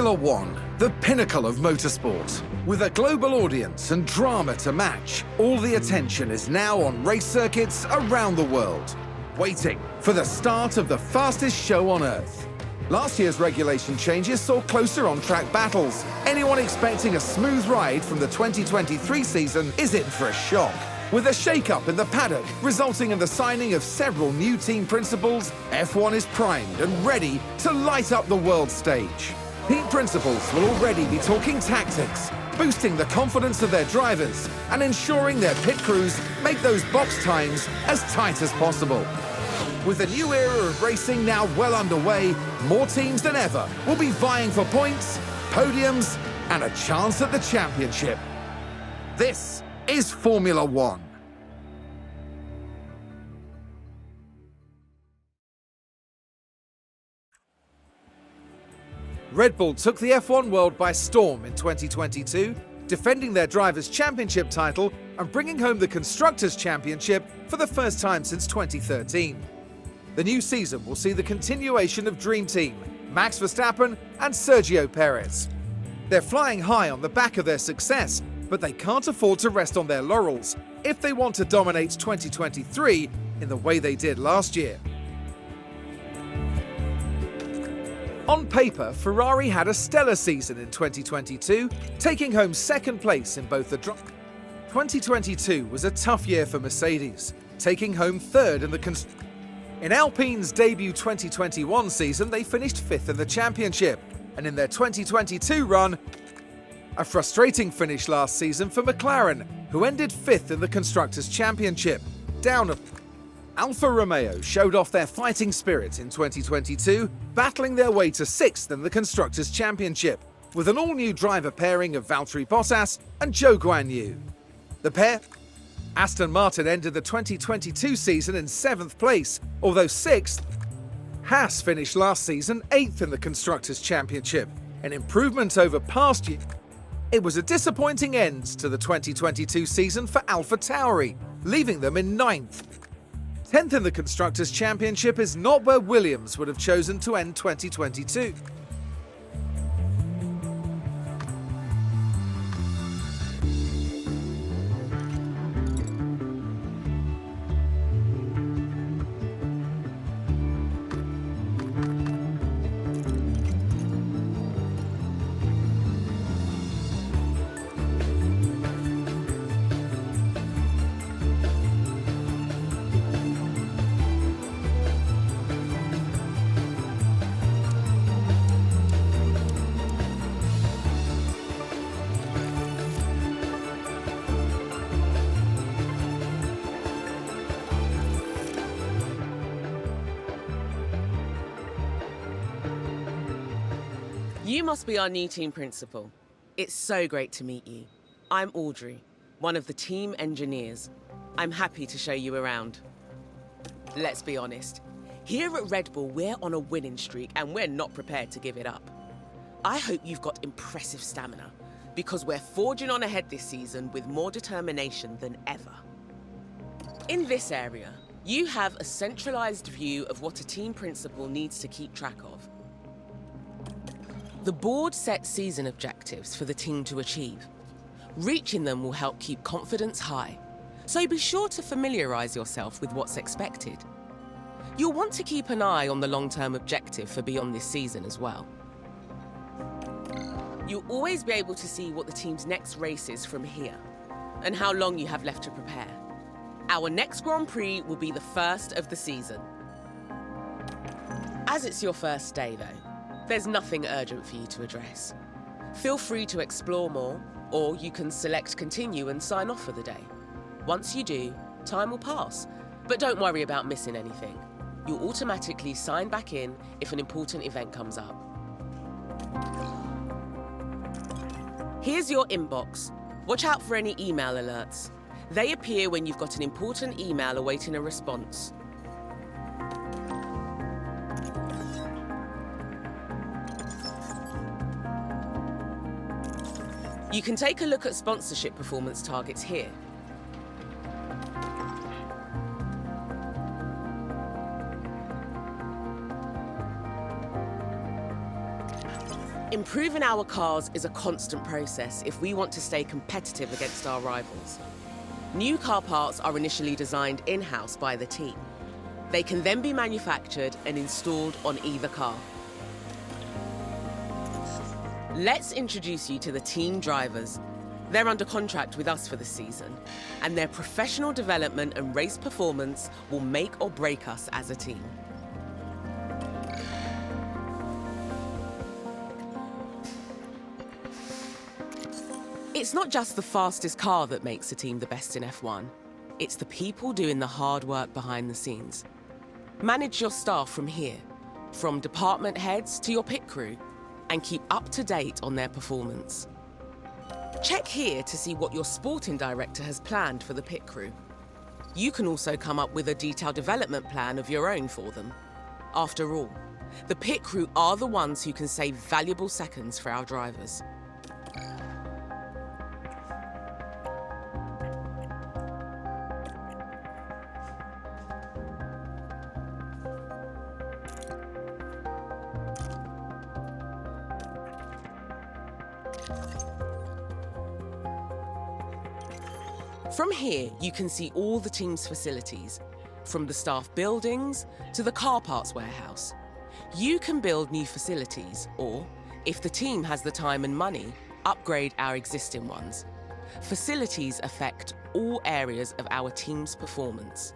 Formula One, the pinnacle of motorsport. With a global audience and drama to match, all the attention is now on race circuits around the world, waiting for the start of the fastest show on Earth. Last year's regulation changes saw closer on-track battles. Anyone expecting a smooth ride from the 2023 season is in for a shock. With a shake-up in the paddock resulting in the signing of several new team principals, F1 is primed and ready to light up the world stage. Team principals will already be talking tactics, boosting the confidence of their drivers and ensuring their pit crews make those box times as tight as possible. With the new era of racing now well underway, more teams than ever will be vying for points, podiums, and a chance at the championship. This is Formula One. Red Bull took the F1 world by storm in 2022, defending their Drivers' Championship title and bringing home the Constructors' Championship for the first time since 2013. The new season will see the continuation of Dream Team, Max Verstappen and Sergio Perez. They're flying high on the back of their success, but they can't afford to rest on their laurels if they want to dominate 2023 in the way they did last year. On paper, Ferrari had a stellar season in 2022, taking home second place in both the 2022 was a tough year for Mercedes, taking home third in the In Alpine's debut 2021 season, they finished fifth in the championship, and in their 2022 run, a frustrating finish last season for McLaren, who ended fifth in the Constructors' Championship, down a Alfa Romeo showed off their fighting spirit in 2022, battling their way to sixth in the Constructors' Championship, with an all-new driver pairing of Valtteri Bottas and Zhou Guanyu. The pair, Aston Martin, ended the 2022 season in seventh place, although sixth. Haas finished last season eighth in the Constructors' Championship, an improvement over past year. It was a disappointing end to the 2022 season for AlphaTauri, leaving them in ninth. 10th in the Constructors' Championship is not where Williams would have chosen to end 2022. You must be our new team principal. It's so great to meet you. I'm Audrey, one of the team engineers. I'm happy to show you around. Let's be honest. Here at Red Bull, we're on a winning streak and we're not prepared to give it up. I hope you've got impressive stamina because we're forging on ahead this season with more determination than ever. In this area, you have a centralized view of what a team principal needs to keep track of. The board sets season objectives for the team to achieve. Reaching them will help keep confidence high, so be sure to familiarize yourself with what's expected. You'll want to keep an eye on the long-term objective for beyond this season as well. You'll always be able to see what the team's next race is from here, and how long you have left to prepare. Our next Grand Prix will be the first of the season. As it's your first day though, there's nothing urgent for you to address. Feel free to explore more, or you can select continue and sign off for the day. Once you do, time will pass, but don't worry about missing anything. You'll automatically sign back in if an important event comes up. Here's your inbox. Watch out for any email alerts. They appear when you've got an important email awaiting a response. You can take a look at sponsorship performance targets here. Improving our cars is a constant process if we want to stay competitive against our rivals. New car parts are initially designed in-house by the team. They can then be manufactured and installed on either car. Let's introduce you to the team drivers. They're under contract with us for the season, and their professional development and race performance will make or break us as a team. It's not just the fastest car that makes a team the best in F1. It's the people doing the hard work behind the scenes. Manage your staff from here, from department heads to your pit crew, and keep up to date on their performance. Check here to see what your sporting director has planned for the pit crew. You can also come up with a detailed development plan of your own for them. After all, the pit crew are the ones who can save valuable seconds for our drivers. From here, you can see all the team's facilities, from the staff buildings to the car parts warehouse. You can build new facilities, or, if the team has the time and money, upgrade our existing ones. Facilities affect all areas of our team's performance.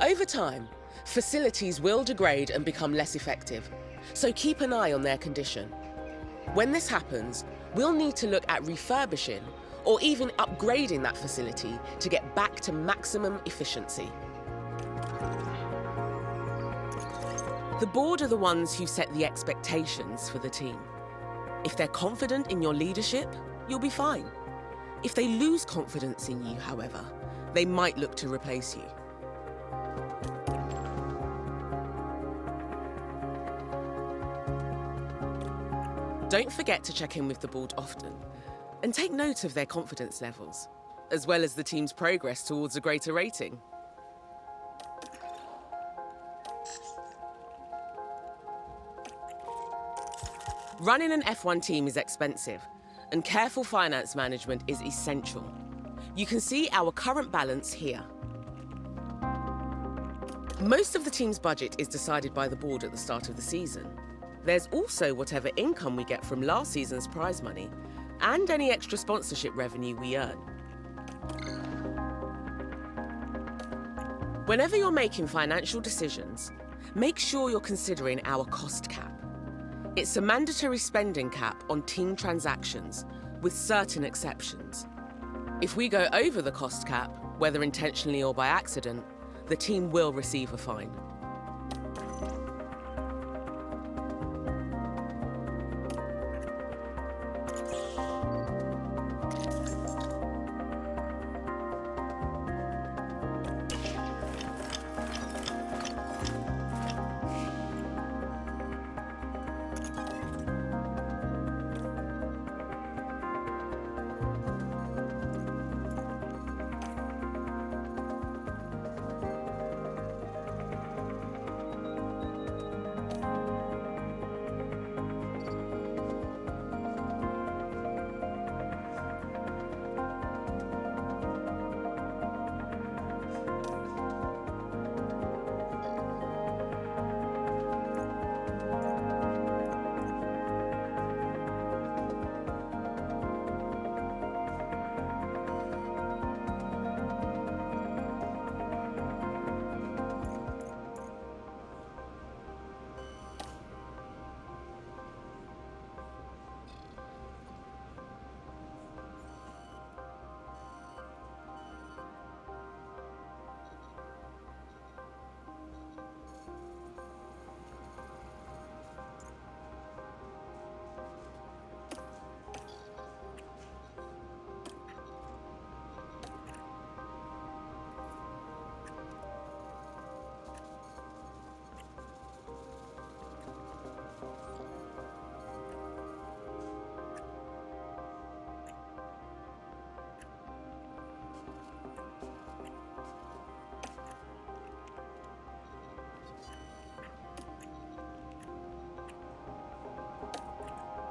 Over time, facilities will degrade and become less effective, so keep an eye on their condition. When this happens, we'll need to look at refurbishing or even upgrading that facility to get back to maximum efficiency. The board are the ones who set the expectations for the team. If they're confident in your leadership, you'll be fine. If they lose confidence in you, however, they might look to replace you. Don't forget to check in with the board often and take note of their confidence levels, as well as the team's progress towards a greater rating. Running an F1 team is expensive, and careful finance management is essential. You can see our current balance here. Most of the team's budget is decided by the board at the start of the season. There's also whatever income we get from last season's prize money and any extra sponsorship revenue we earn. Whenever you're making financial decisions, make sure you're considering our cost cap. It's a mandatory spending cap on team transactions, with certain exceptions. If we go over the cost cap, whether intentionally or by accident, the team will receive a fine.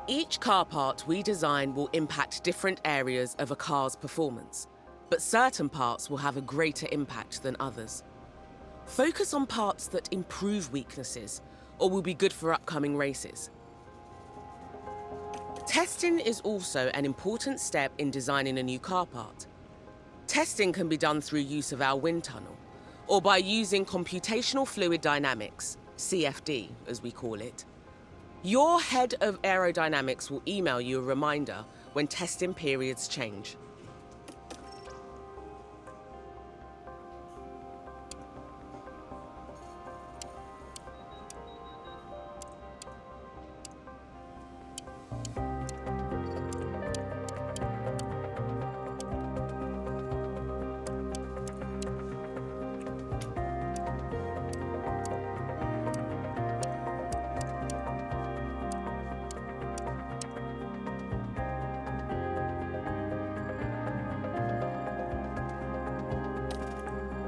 Each car part we design will impact different areas of a car's performance, but certain parts will have a greater impact than others. Focus on parts that improve weaknesses or will be good for upcoming races. Testing is also an important step in designing a new car part. Testing can be done through use of our wind tunnel, or by using computational fluid dynamics, CFD as we call it. Your head of aerodynamics will email you a reminder when testing periods change.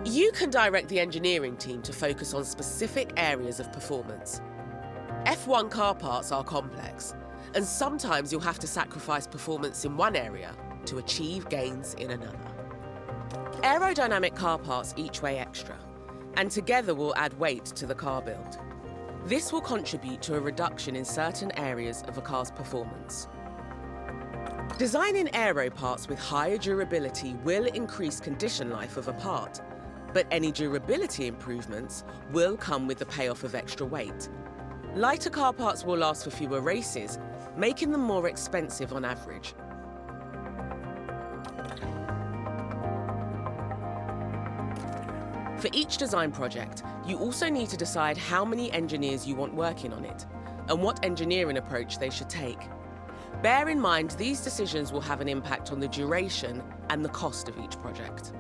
You can direct the engineering team to focus on specific areas of performance. F1 car parts are complex, and sometimes you'll have to sacrifice performance in one area to achieve gains in another. Aerodynamic car parts each weigh extra, and together will add weight to the car build. This will contribute to a reduction in certain areas of a car's performance. Designing aero parts with higher durability will increase condition life of a part, but any durability improvements will come with the payoff of extra weight. Lighter car parts will last for fewer races, making them more expensive on average. For each design project, you also need to decide how many engineers you want working on it, and what engineering approach they should take. Bear in mind these decisions will have an impact on the duration and the cost of each project.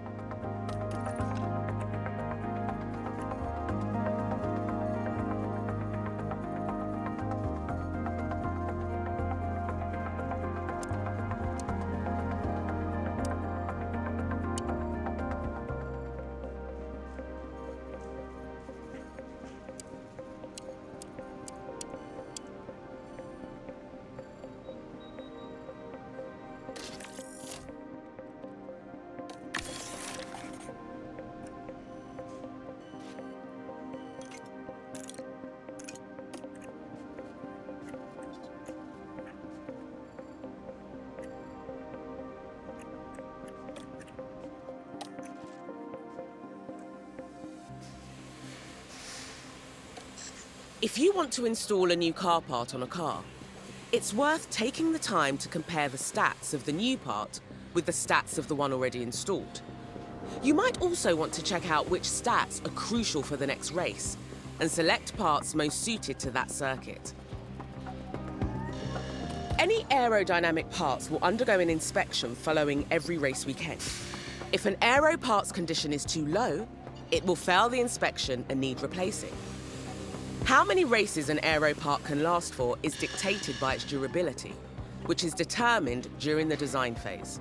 If you want to install a new car part on a car, it's worth taking the time to compare the stats of the new part with the stats of the one already installed. You might also want to check out which stats are crucial for the next race and select parts most suited to that circuit. Any aerodynamic parts will undergo an inspection following every race weekend. If an aero parts condition is too low, it will fail the inspection and need replacing. How many races an aero part can last for is dictated by its durability, which is determined during the design phase.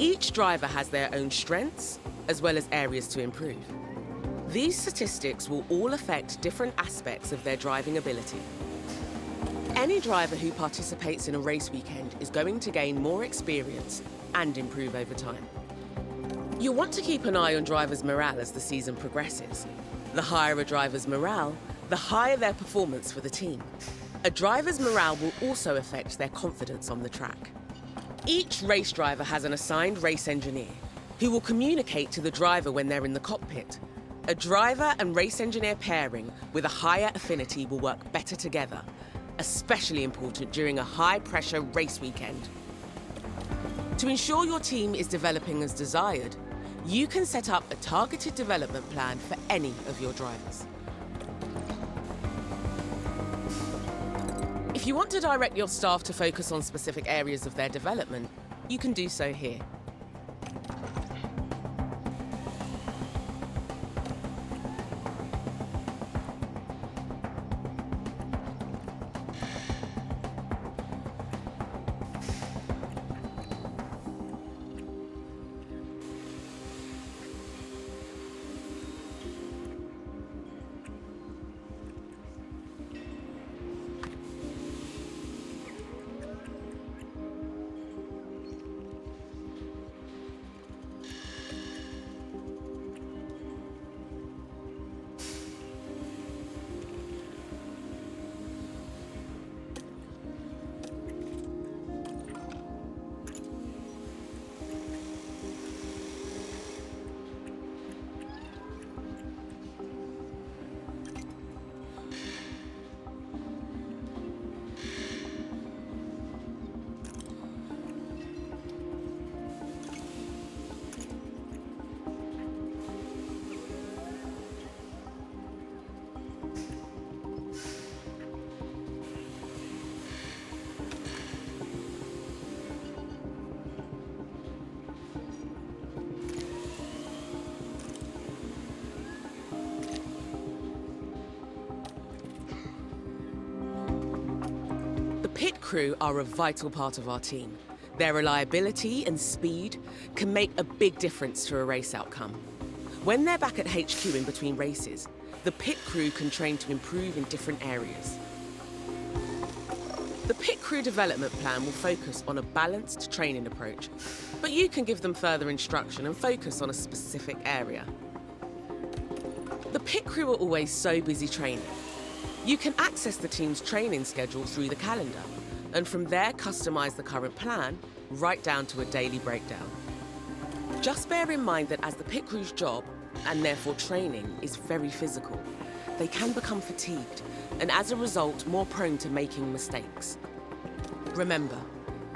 Each driver has their own strengths, as well as areas to improve. These statistics will all affect different aspects of their driving ability. Any driver who participates in a race weekend is going to gain more experience and improve over time. You'll want to keep an eye on drivers' morale as the season progresses. The higher a driver's morale, the higher their performance for the team. A driver's morale will also affect their confidence on the track. Each race driver has an assigned race engineer who will communicate to the driver when they're in the cockpit. A driver and race engineer pairing with a higher affinity will work better together, especially important during a high-pressure race weekend. To ensure your team is developing as desired, you can set up a targeted development plan for any of your drivers. If you want to direct your staff to focus on specific areas of their development, you can do so here. Pit crew are a vital part of our team. Their reliability and speed can make a big difference to a race outcome. When they're back at HQ in between races, the pit crew can train to improve in different areas. The pit crew development plan will focus on a balanced training approach, but you can give them further instruction and focus on a specific area. The pit crew are always so busy training. You can access the team's training schedule through the calendar, and from there customize the current plan right down to a daily breakdown. Just bear in mind that as the pit crew's job, and therefore training, is very physical, they can become fatigued, and as a result, more prone to making mistakes. Remember,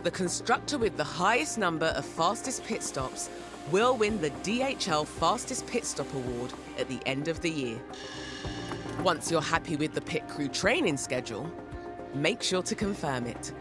the constructor with the highest number of fastest pit stops will win the DHL Fastest Pit Stop Award at the end of the year. Once you're happy with the pit crew training schedule, make sure to confirm it.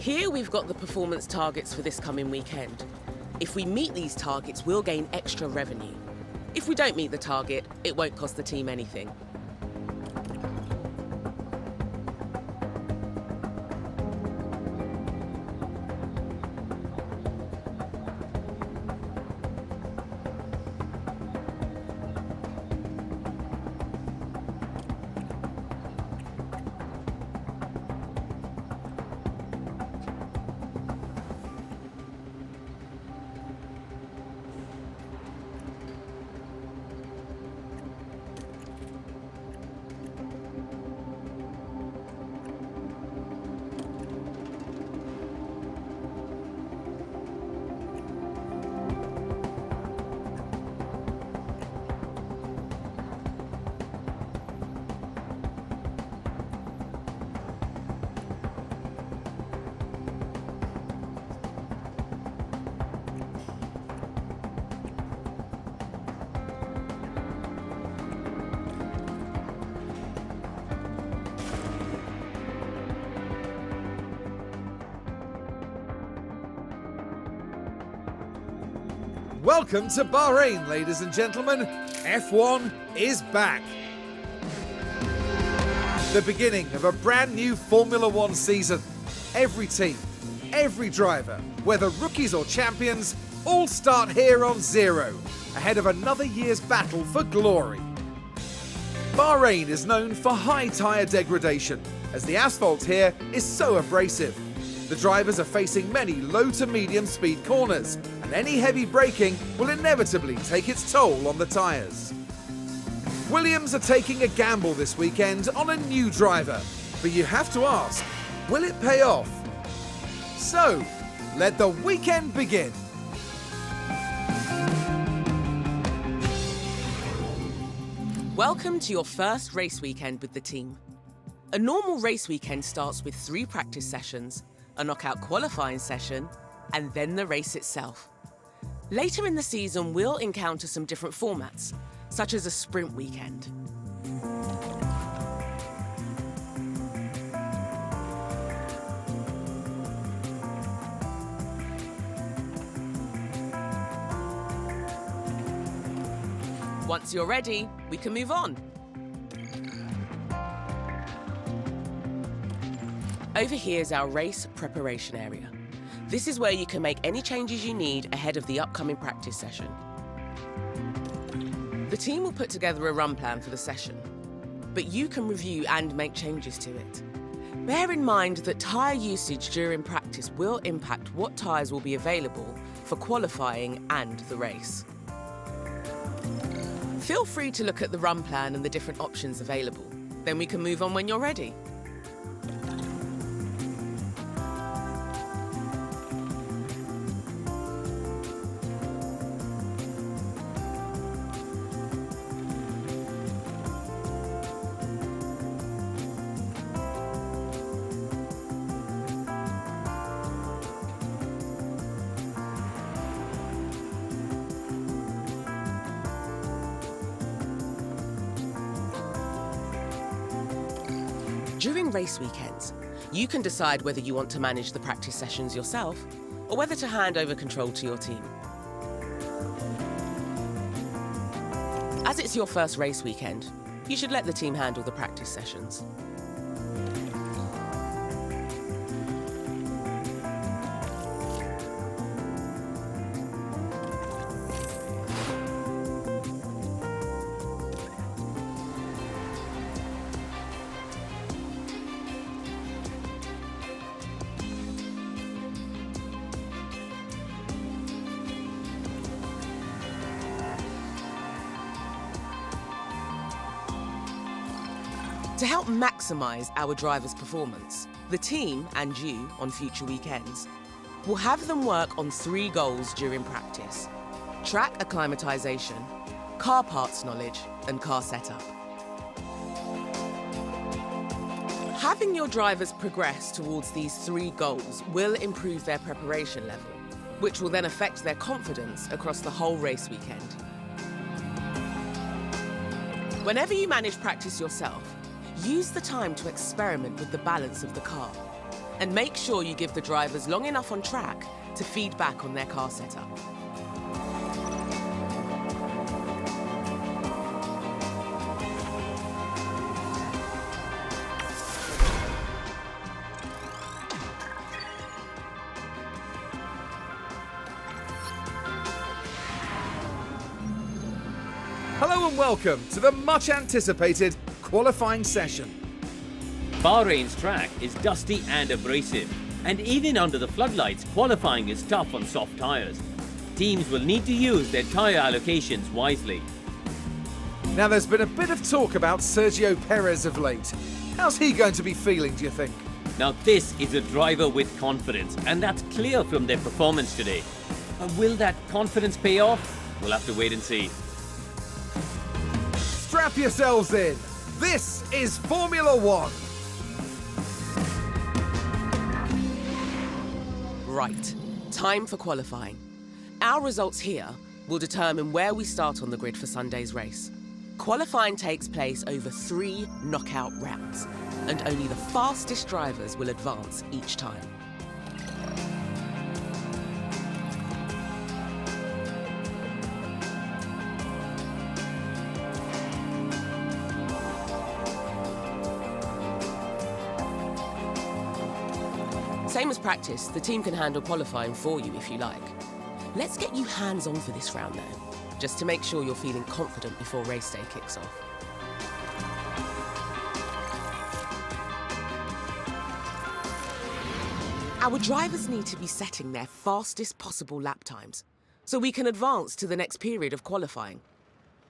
Here we've got the performance targets for this coming weekend. If we meet these targets, we'll gain extra revenue. If we don't meet the target, it won't cost the team anything. Welcome to Bahrain, ladies and gentlemen. F1 is back. The beginning of a brand new Formula One season. Every team, every driver, whether rookies or champions, all start here on zero, ahead of another year's battle for glory. Bahrain is known for high tyre degradation, as the asphalt here is so abrasive. The drivers are facing many low to medium speed corners, and any heavy braking will inevitably take its toll on the tyres. Williams are taking a gamble this weekend on a new driver, but you have to ask, will it pay off? So, let the weekend begin. Welcome to your first race weekend with the team. A normal race weekend starts with 3 practice sessions, a knockout qualifying session, and then the race itself. Later in the season, we'll encounter some different formats, such as a sprint weekend. Once you're ready, we can move on. Over here is our race preparation area. This is where you can make any changes you need ahead of the upcoming practice session. The team will put together a run plan for the session, but you can review and make changes to it. Bear in mind that tyre usage during practice will impact what tyres will be available for qualifying and the race. Feel free to look at the run plan and the different options available. Then we can move on when you're ready. During race weekends, you can decide whether you want to manage the practice sessions yourself or whether to hand over control to your team. As it's your first race weekend, you should let the team handle the practice sessions. To help maximise our drivers' performance, the team and you on future weekends will have them work on 3 goals during practice: track acclimatisation, car parts knowledge, and car setup. Having your drivers progress towards these 3 goals will improve their preparation level, which will then affect their confidence across the whole race weekend. Whenever you manage practice yourself, use the time to experiment with the balance of the car and make sure you give the drivers long enough on track to feed back on their car setup. Hello and welcome to the much anticipated qualifying session. Bahrain's track is dusty and abrasive, and even under the floodlights, qualifying is tough on soft tyres. Teams will need to use their tyre allocations wisely. Now there's been a bit of talk about Sergio Perez of late. How's he going to be feeling, do you think? Now this is a driver with confidence, and that's clear from their performance today. Will that confidence pay off? We'll have to wait and see. Strap yourselves in. This is Formula One. Right, time for qualifying. Our results here will determine where we start on the grid for Sunday's race. Qualifying takes place over 3 knockout rounds, and only the fastest drivers will advance each time. Same as practice, the team can handle qualifying for you if you like. Let's get you hands-on for this round though, just to make sure you're feeling confident before race day kicks off. Our drivers need to be setting their fastest possible lap times, so we can advance to the next period of qualifying.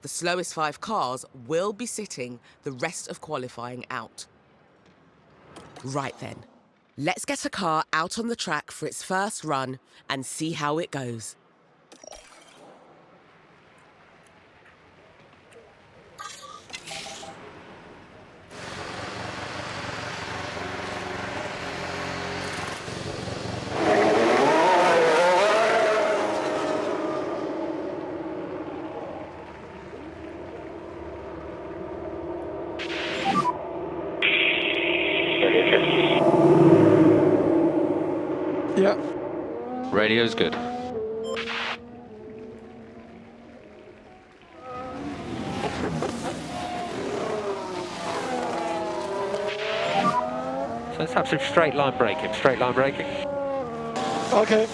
The slowest 5 cars will be sitting the rest of qualifying out. Right then. Let's get a car out on the track for its first run and see how it goes. Yeah. Radio's good. So let's have some straight line braking. Straight line braking. Okay.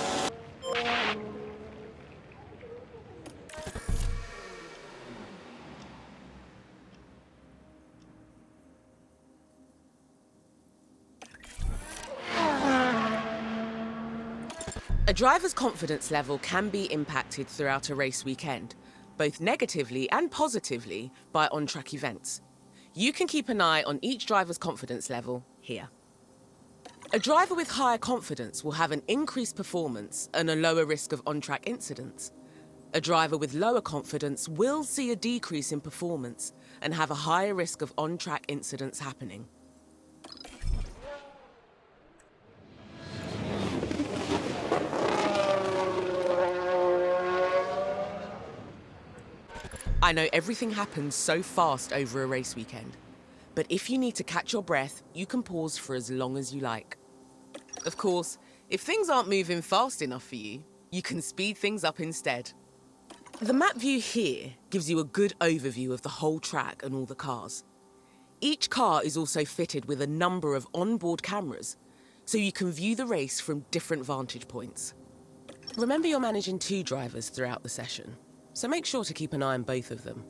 A driver's confidence level can be impacted throughout a race weekend, both negatively and positively by on-track events. You can keep an eye on each driver's confidence level here. A driver with higher confidence will have an increased performance and a lower risk of on-track incidents. A driver with lower confidence will see a decrease in performance and have a higher risk of on-track incidents happening. I know everything happens so fast over a race weekend, but if you need to catch your breath, you can pause for as long as you like. Of course, if things aren't moving fast enough for you, you can speed things up instead. The map view here gives you a good overview of the whole track and all the cars. Each car is also fitted with a number of onboard cameras, so you can view the race from different vantage points. Remember, you're managing 2 drivers throughout the session, so make sure to keep an eye on both of them.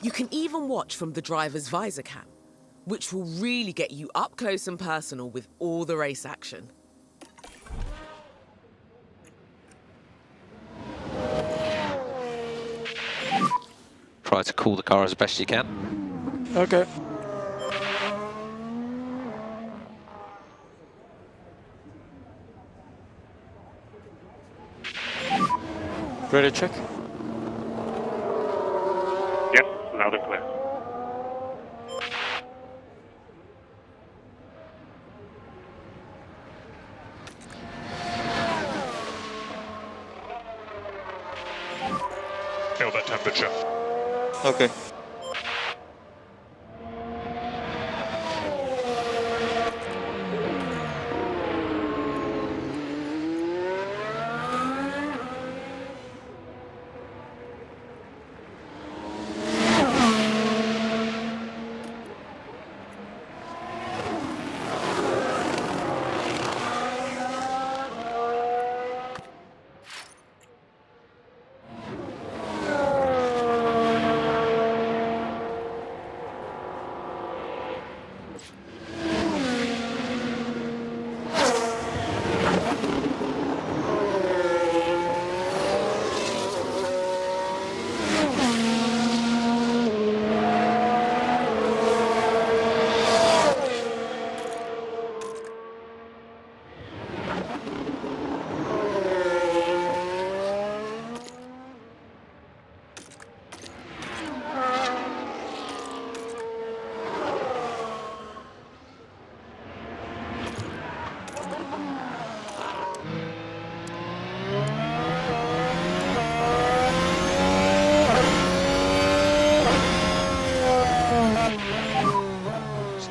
You can even watch from the driver's visor cam, which will really get you up close and personal with all the race action. Try to cool the car as best you can. Okay. Ready to check? Yep, loud and clear. Feel that temperature. Okay.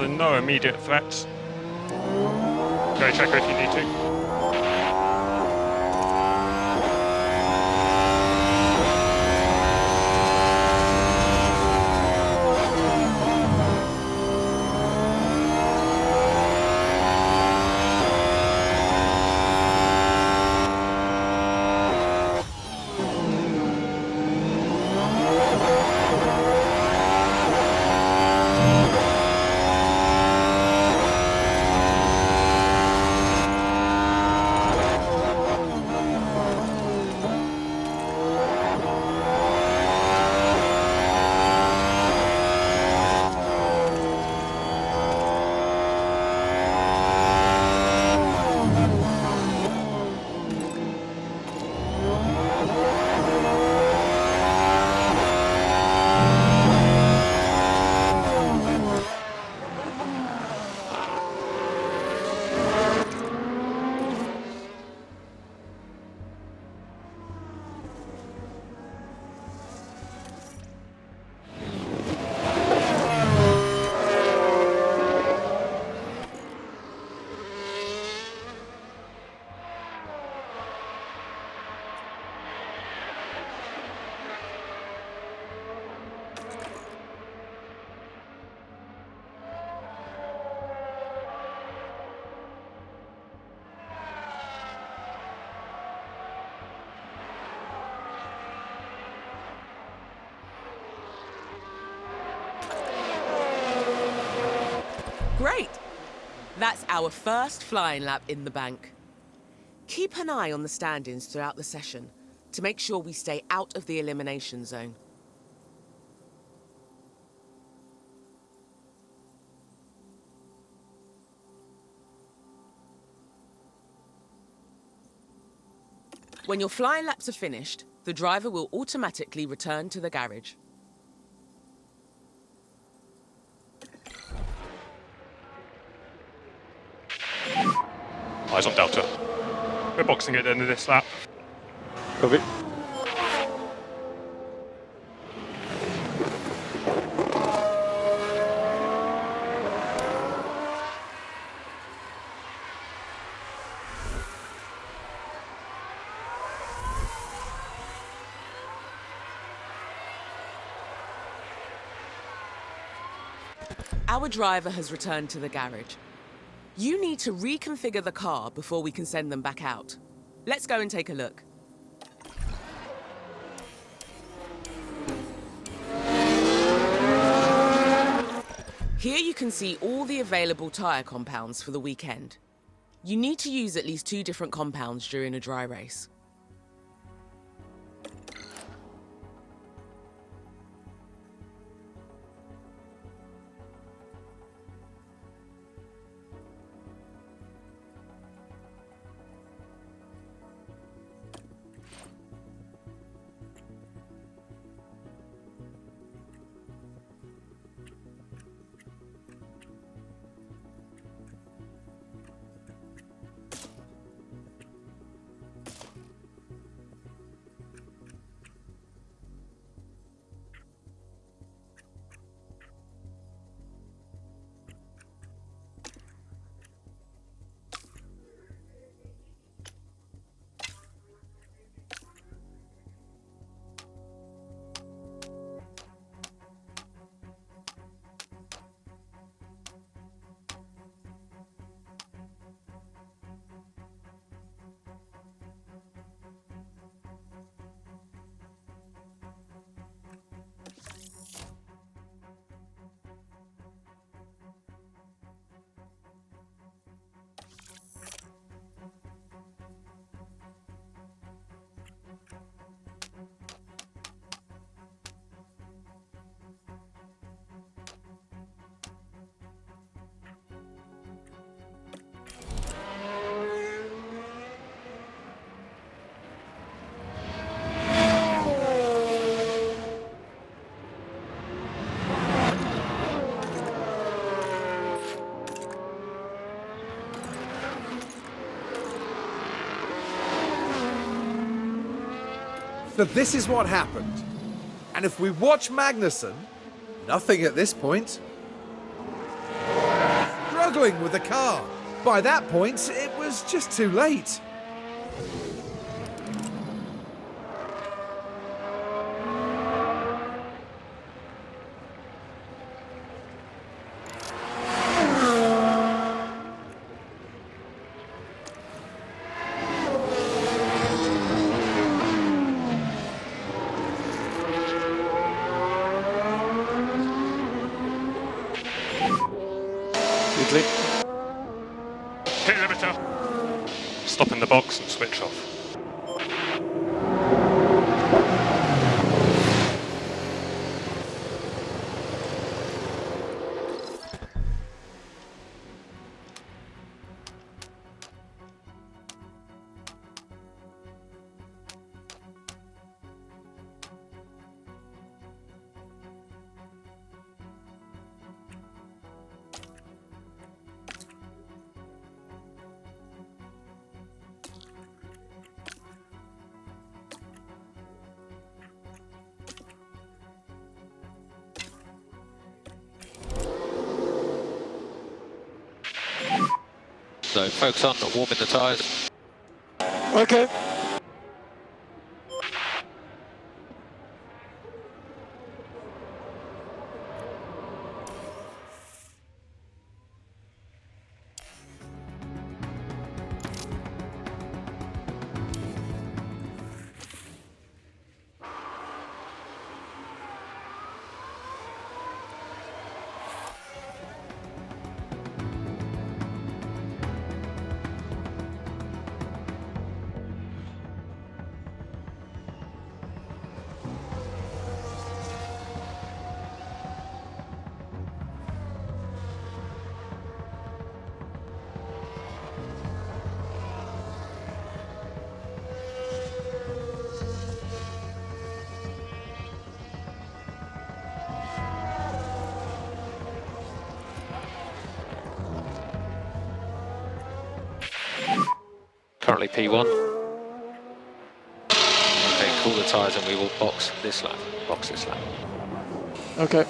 so no immediate threats. Go checker if you need to. Great! That's our first flying lap in the bank. Keep an eye on the stand-ins throughout the session to make sure we stay out of the elimination zone. When your flying laps are finished, the driver will automatically return to the garage. Eyes on Delta. We're boxing at the end of this lap. Copy. Our driver has returned to the garage. You need to reconfigure the car before we can send them back out. Let's go and take a look. Here you can see all the available tyre compounds for the weekend. You need to use at least 2 different compounds during a dry race. So this is what happened. And if we watch Magnussen, nothing at this point. struggling with the car. By that point, it was just too late. Italy. Hit limiter. Stop in the box and switch off. So focus on warming the tyres. Okay. Currently P1. Okay, cool the tyres and we will box this lap. Box this lap. Okay.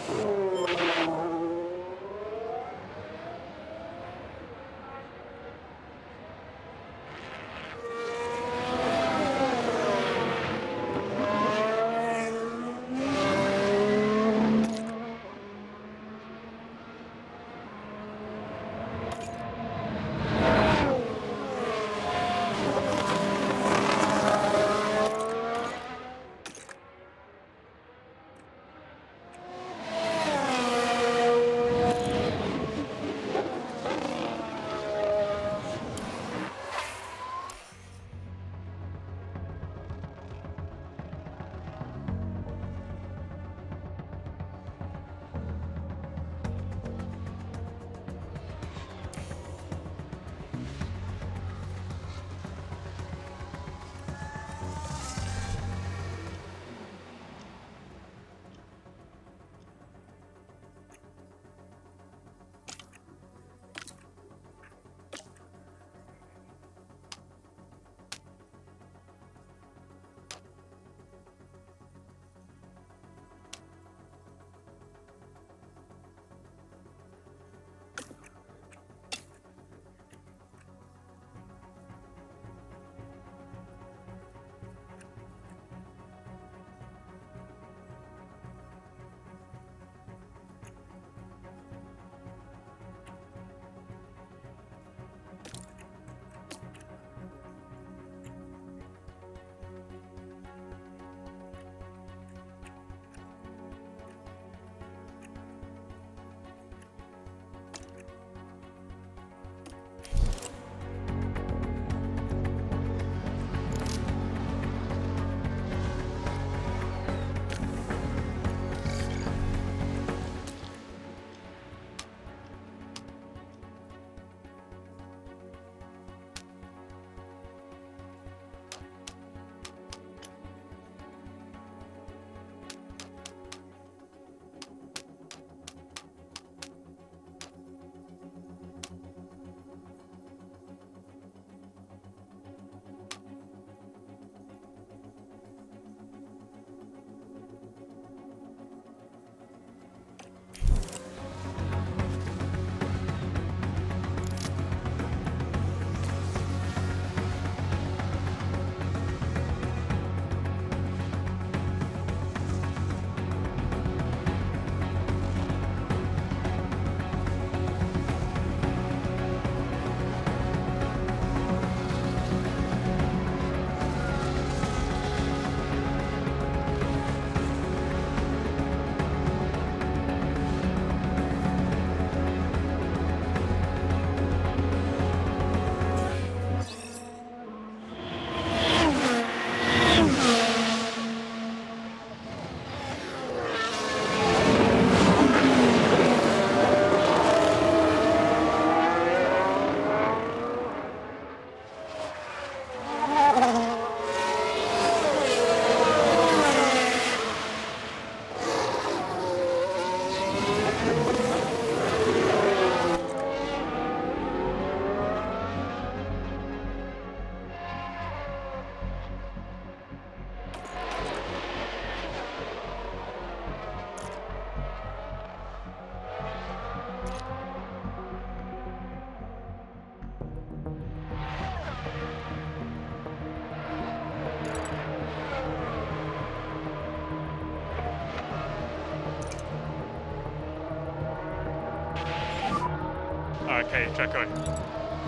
Okay, Checo.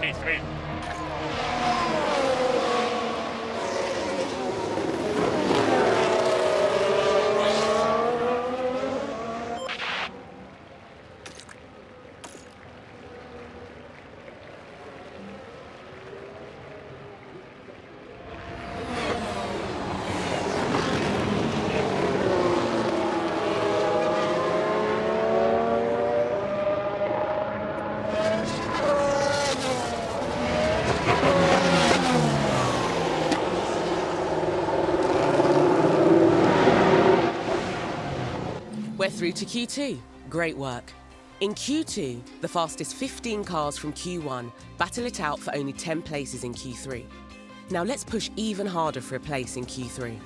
P3. We're through to Q2. Great work. In Q2, the fastest 15 cars from Q1 battle it out for only 10 places in Q3. Now let's push even harder for a place in Q3.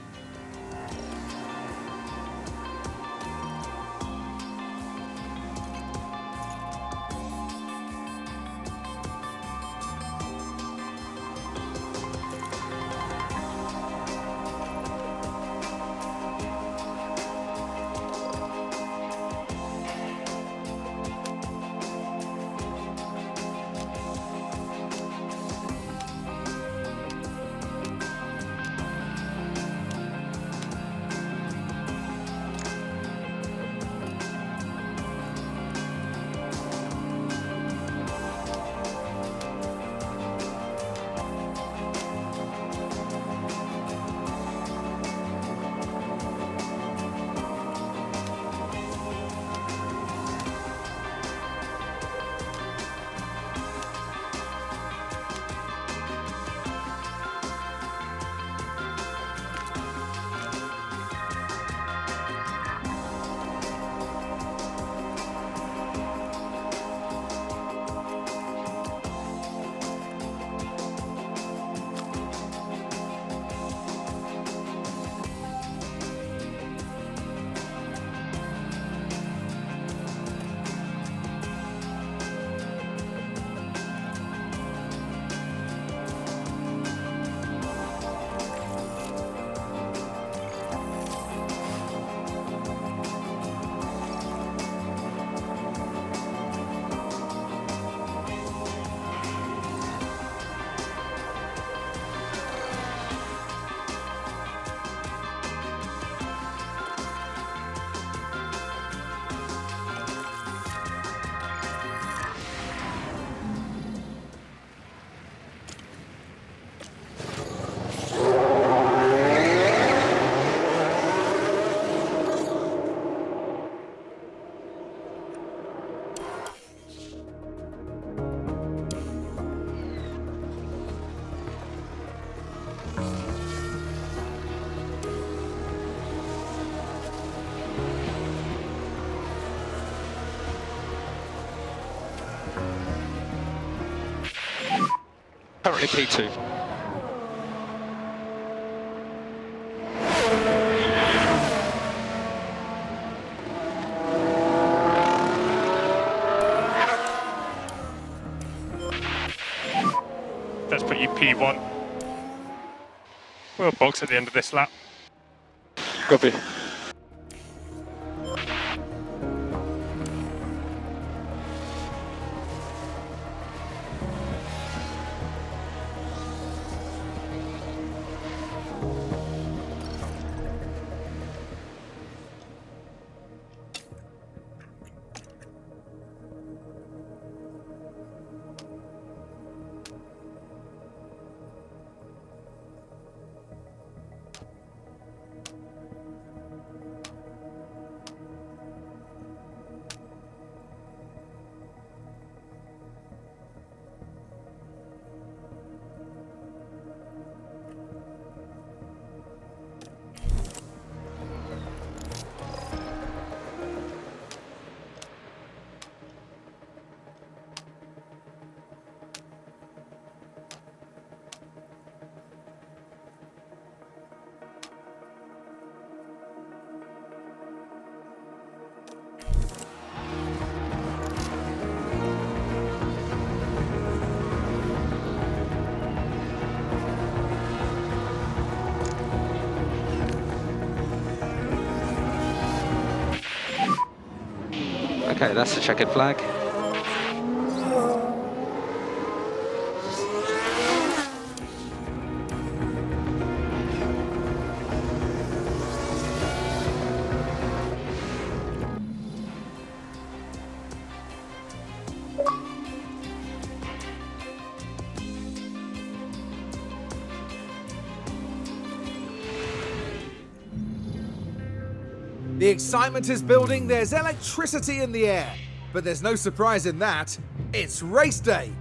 Currently P2. Let's put you P1. We'll box at the end of this lap. Copy. Okay, that's the checkered flag. The excitement is building, there's electricity in the air. But there's no surprise in that. It's race day.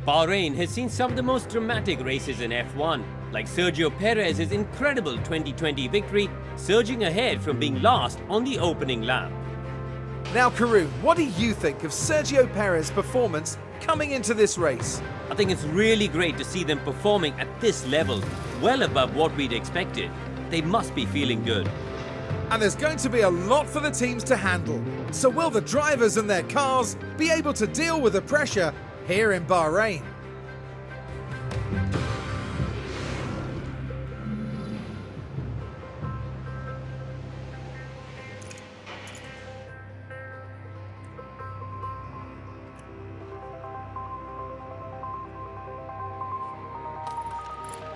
Bahrain has seen some of the most dramatic races in F1, like Sergio Perez's incredible 2020 victory, surging ahead from being last on the opening lap. Now, Karun, what do you think of Sergio Perez's performance coming into this race? I think it's really great to see them performing at this level, well above what we'd expected. They must be feeling good. And there's going to be a lot for the teams to handle. So will the drivers and their cars be able to deal with the pressure here in Bahrain?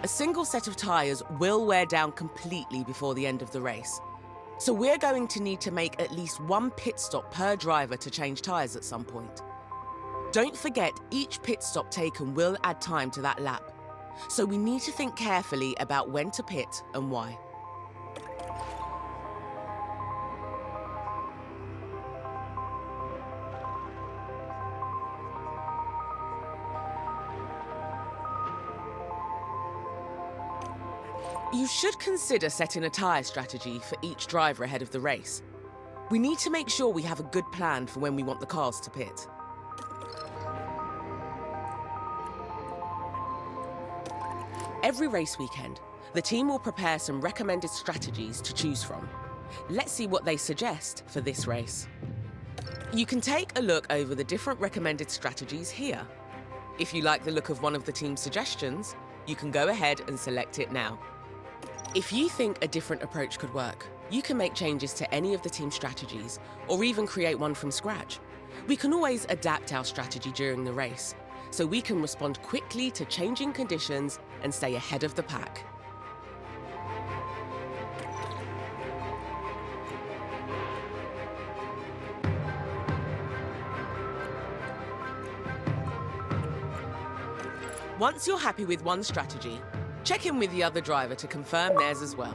A single set of tyres will wear down completely before the end of the race. So we're going to need to make at least one pit stop per driver to change tyres at some point. Don't forget, each pit stop taken will add time to that lap. So we need to think carefully about when to pit and why. You should consider setting a tyre strategy for each driver ahead of the race. We need to make sure we have a good plan for when we want the cars to pit. Every race weekend, the team will prepare some recommended strategies to choose from. Let's see what they suggest for this race. You can take a look over the different recommended strategies here. If you like the look of one of the team's suggestions, you can go ahead and select it now. If you think a different approach could work, you can make changes to any of the team's strategies, or even create one from scratch. We can always adapt our strategy during the race, so we can respond quickly to changing conditions and stay ahead of the pack. Once you're happy with one strategy, check in with the other driver to confirm theirs as well.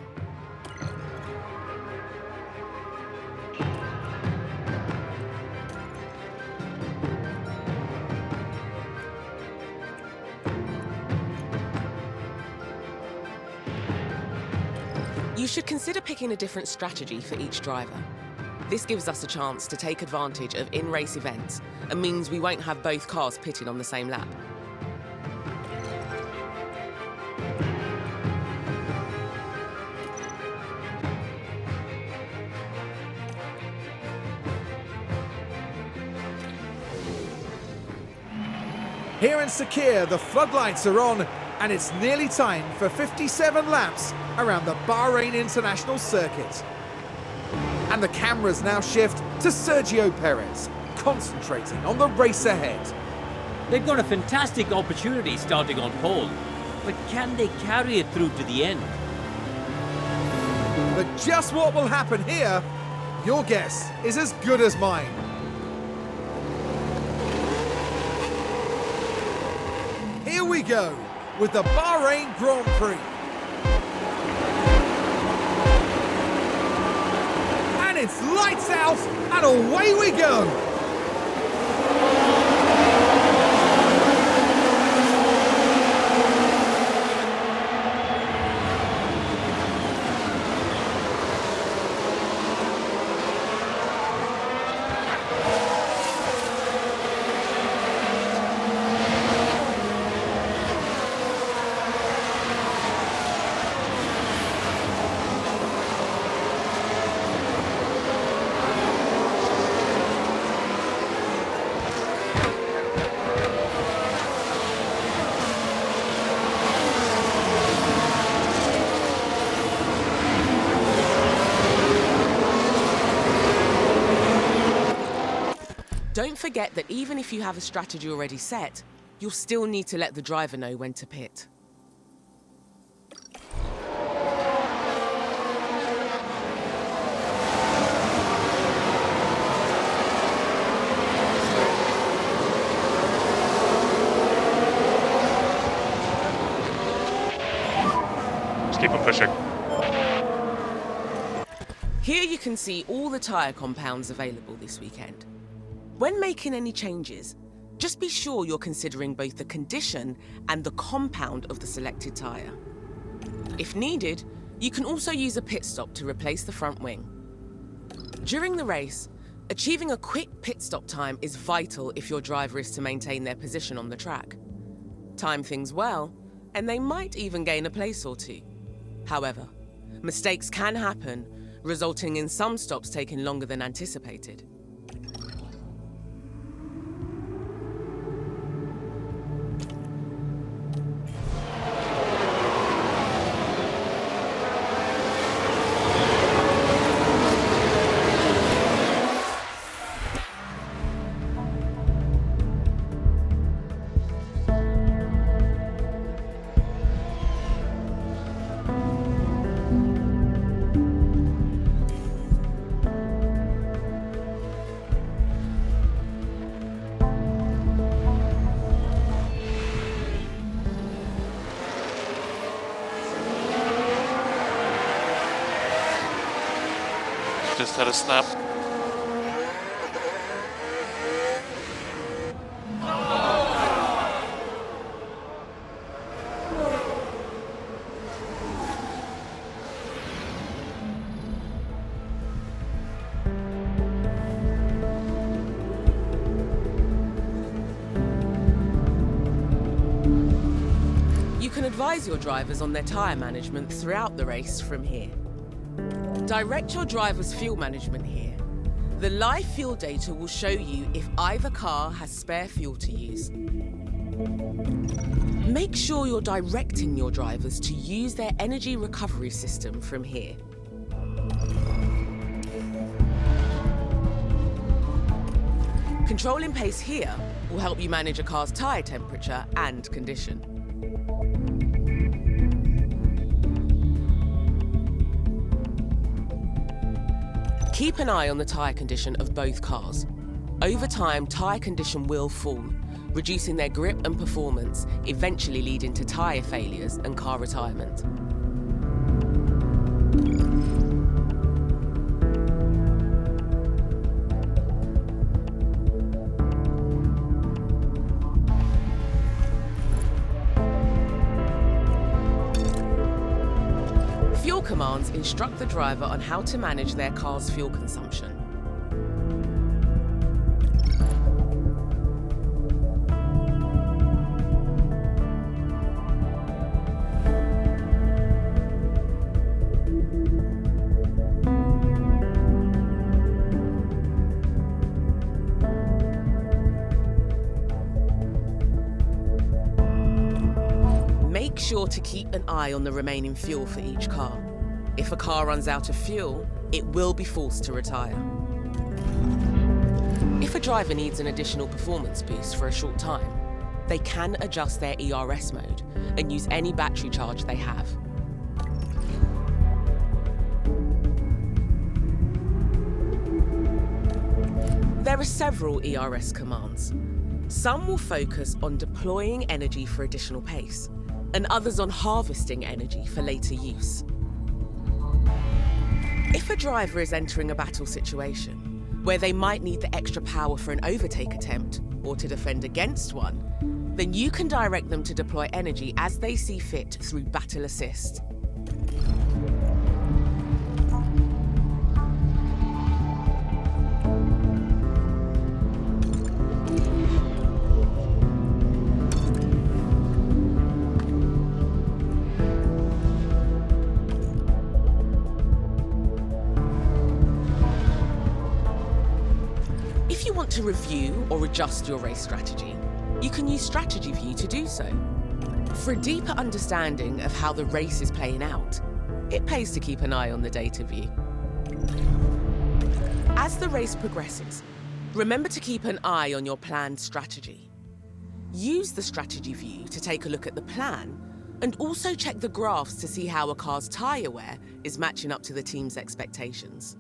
You should consider picking a different strategy for each driver. This gives us a chance to take advantage of in-race events and means we won't have both cars pitted on the same lap. Here in Sakir, the floodlights are on, and it's nearly time for 57 laps around the Bahrain International Circuit. And the cameras now shift to Sergio Perez, concentrating on the race ahead. They've got a fantastic opportunity starting on pole, but can they carry it through to the end? But just what will happen here, your guess is as good as mine. Here we go with the Bahrain Grand Prix. And it's lights out and away we go. Don't forget that even if you have a strategy already set, you'll still need to let the driver know when to pit. Just keep on pushing. Here you can see all the tyre compounds available this weekend. When making any changes, just be sure you're considering both the condition and the compound of the selected tyre. If needed, you can also use a pit stop to replace the front wing. During the race, achieving a quick pit stop time is vital if your driver is to maintain their position on the track. Time things well, and they might even gain a place or two. However, mistakes can happen, resulting in some stops taking longer than anticipated. Just had a snap. You can advise your drivers on their tyre management throughout the race from here. Direct your driver's fuel management here. The live fuel data will show you if either car has spare fuel to use. Make sure you're directing your drivers to use their energy recovery system from here. Controlling pace here will help you manage a car's tyre temperature and condition. Keep an eye on the tyre condition of both cars. Over time, tyre condition will fall, reducing their grip and performance, eventually leading to tyre failures and car retirement. Fuel commands instruct the driver on how to manage their car's fuel consumption. Make sure to keep an eye on the remaining fuel for each car. If a car runs out of fuel, it will be forced to retire. If a driver needs an additional performance boost for a short time, they can adjust their ERS mode and use any battery charge they have. There are several ERS commands. Some will focus on deploying energy for additional pace, and others on harvesting energy for later use. If a driver is entering a battle situation where they might need the extra power for an overtake attempt or to defend against one, then you can direct them to deploy energy as they see fit through Battle Assist. If you want to review or adjust your race strategy, you can use Strategy View to do so. For a deeper understanding of how the race is playing out, it pays to keep an eye on the data view. As the race progresses, Remember to keep an eye on your planned strategy. Use the strategy view to take a look at the plan and also check the graphs to see how a car's tyre wear is matching up to the team's expectations.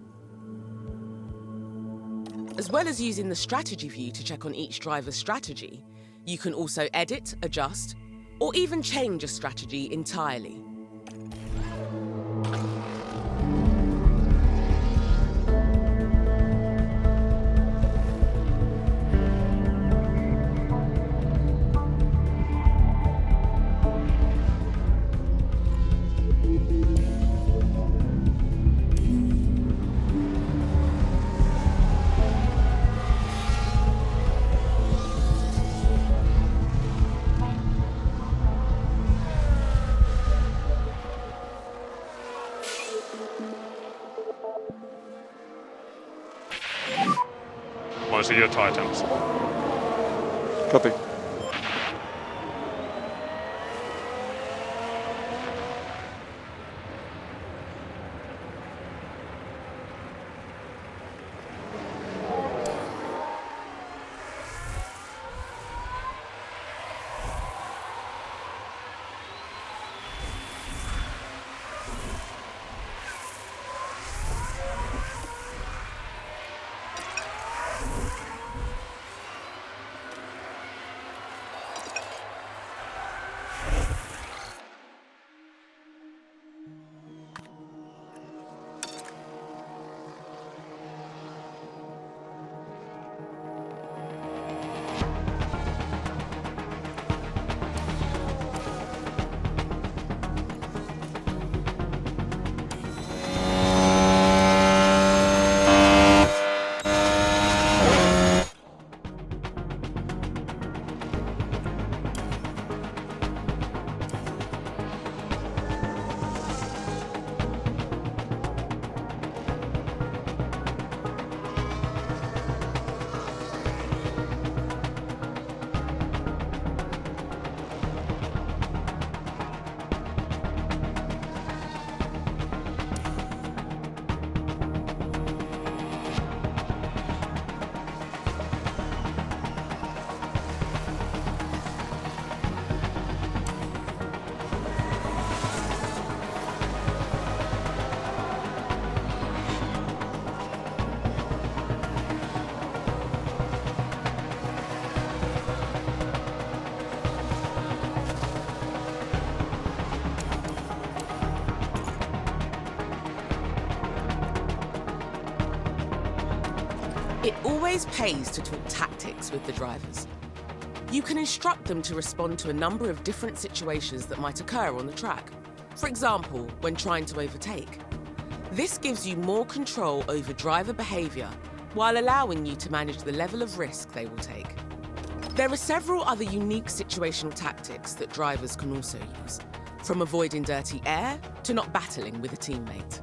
As well as using the strategy view to check on each driver's strategy, you can also edit, adjust, or even change a strategy entirely. Want to see your tyre temps? Copy. It always pays to talk tactics with the drivers. You can instruct them to respond to a number of different situations that might occur on the track. For example, when trying to overtake. This gives you more control over driver behaviour while allowing you to manage the level of risk they will take. There are several other unique situational tactics that drivers can also use, from avoiding dirty air to not battling with a teammate.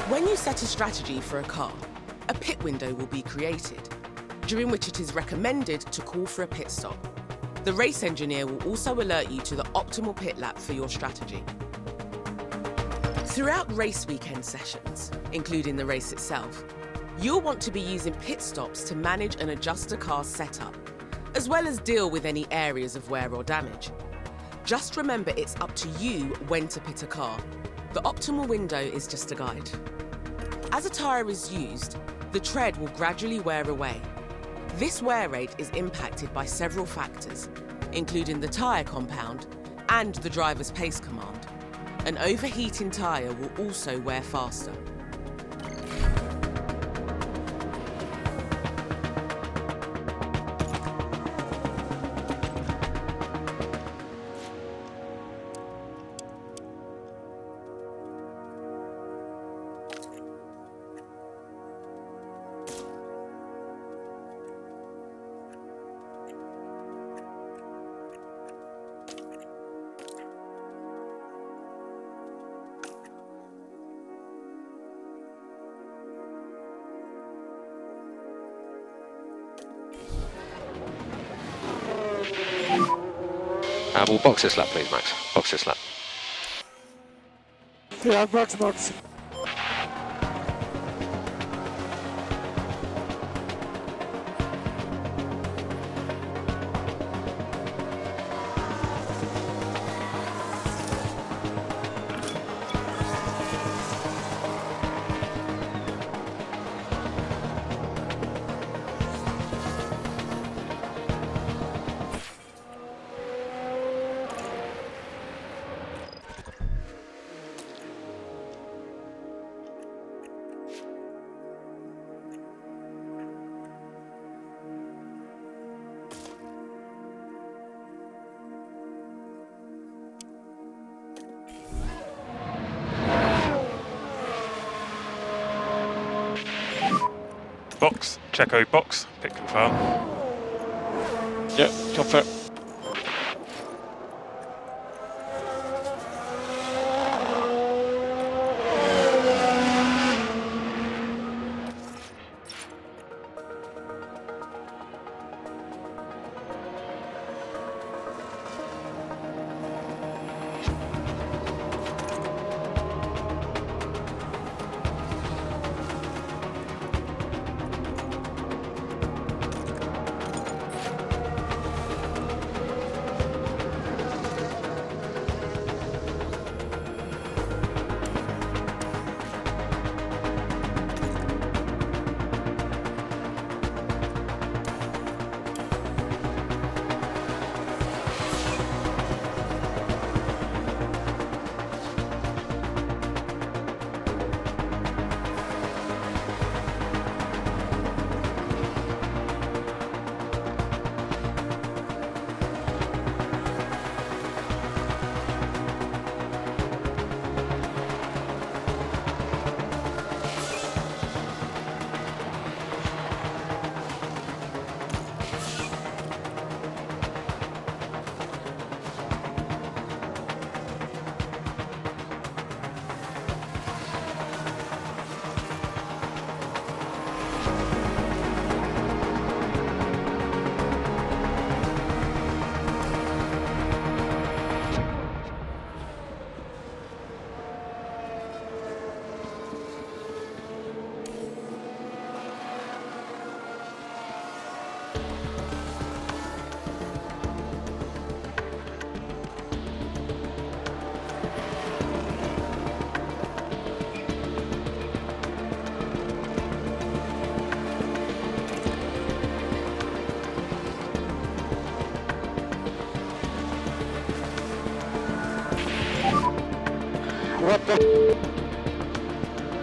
When you set a strategy for a car, a pit window will be created, during which it is recommended to call for a pit stop. The race engineer will also alert you to the optimal pit lap for your strategy. Throughout race weekend sessions, including the race itself, you'll want to be using pit stops to manage and adjust a car's setup, as well as deal with any areas of wear or damage. Just remember it's up to you when to pit a car. The optimal window is just a guide. As a tyre is used, the tread will gradually wear away. This wear rate is impacted by several factors, including the tyre compound and the driver's pace command. An overheating tyre will also wear faster. We'll box this lap, please, Max. Box this lap. Yeah, box. Box, Checo box, pit confirm. Yeah, confirm.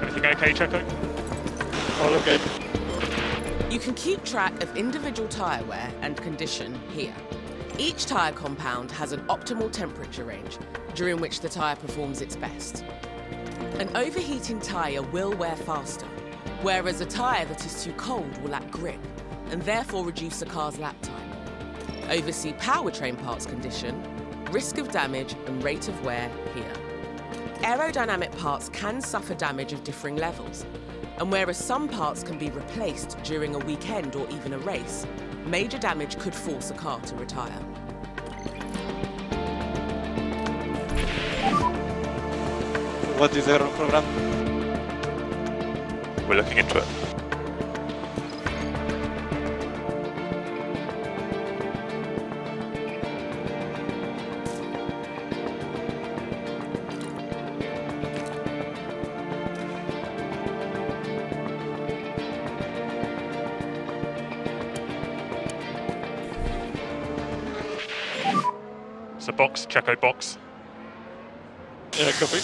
Everything okay, Checo? All okay. You can keep track of individual tyre wear and condition here. Each tyre compound has an optimal temperature range during which the tyre performs its best. An overheating tyre will wear faster, whereas a tyre that is too cold will lack grip and therefore reduce the car's lap time. Oversee powertrain parts condition, risk of damage and rate of wear here. Aerodynamic parts can suffer damage of differing levels, and whereas some parts can be replaced during a weekend or even a race, major damage could force a car to retire. What is the program? We're looking into it. So box, Checo box. Yeah, copy.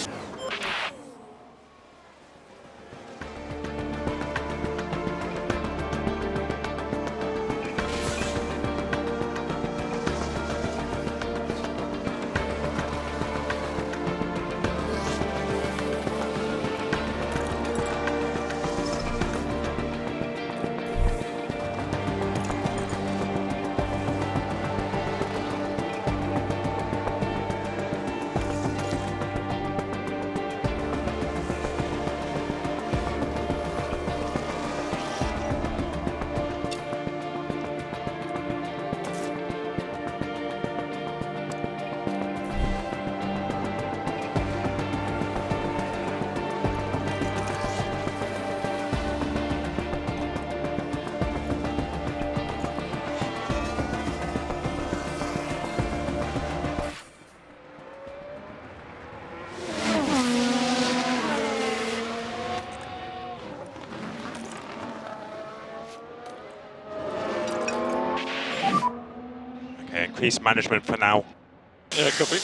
piece management for now. Yeah, copy.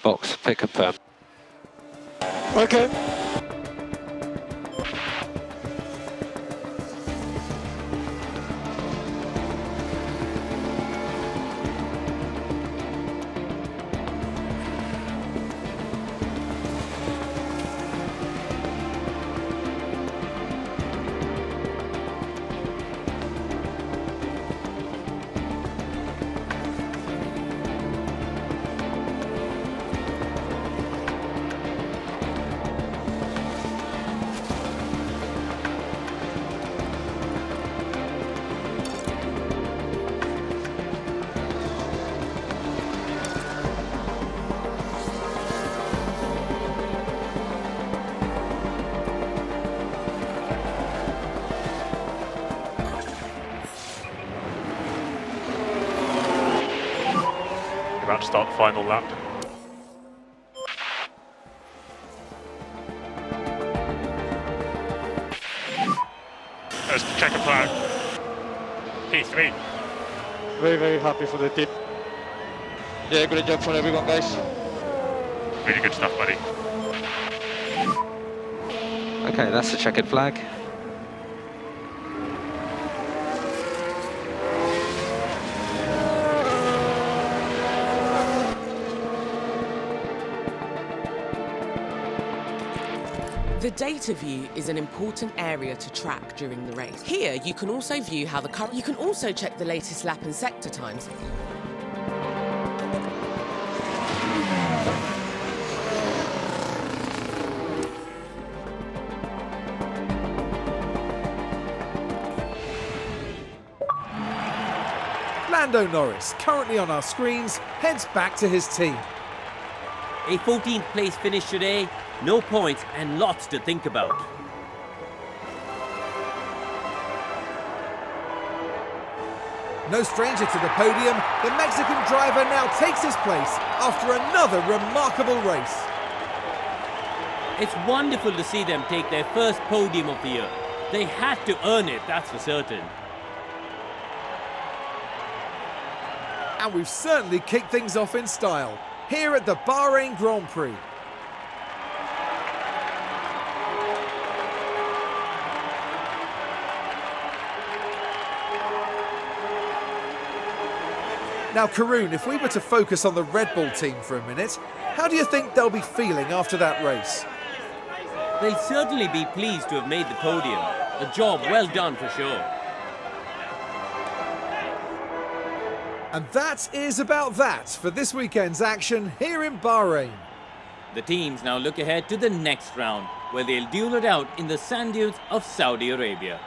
Box, pick confirm. Okay. About to start the final lap. There's the checker flag. P3. Very, very happy for the team. Yeah, great job for everyone, guys. Really good stuff, buddy. Okay, that's the checkered flag. The data view is an important area to track during the race. Here, you can also view how the car. You can also check the latest lap and sector times. Lando Norris, currently on our screens, heads back to his team. A 14th place finish today, no points and lots to think about. No stranger to the podium, the Mexican driver now takes his place after another remarkable race. It's wonderful to see them take their first podium of the year. They had to earn it, that's for certain. And we've certainly kicked things off in style here at the Bahrain Grand Prix. Now, Karun, if we were to focus on the Red Bull team for a minute, how do you think they'll be feeling after that race? They'll certainly be pleased to have made the podium. A job well done for sure. And that is about that for this weekend's action here in Bahrain. The teams now look ahead to the next round, where they'll duel it out in the sand dunes of Saudi Arabia.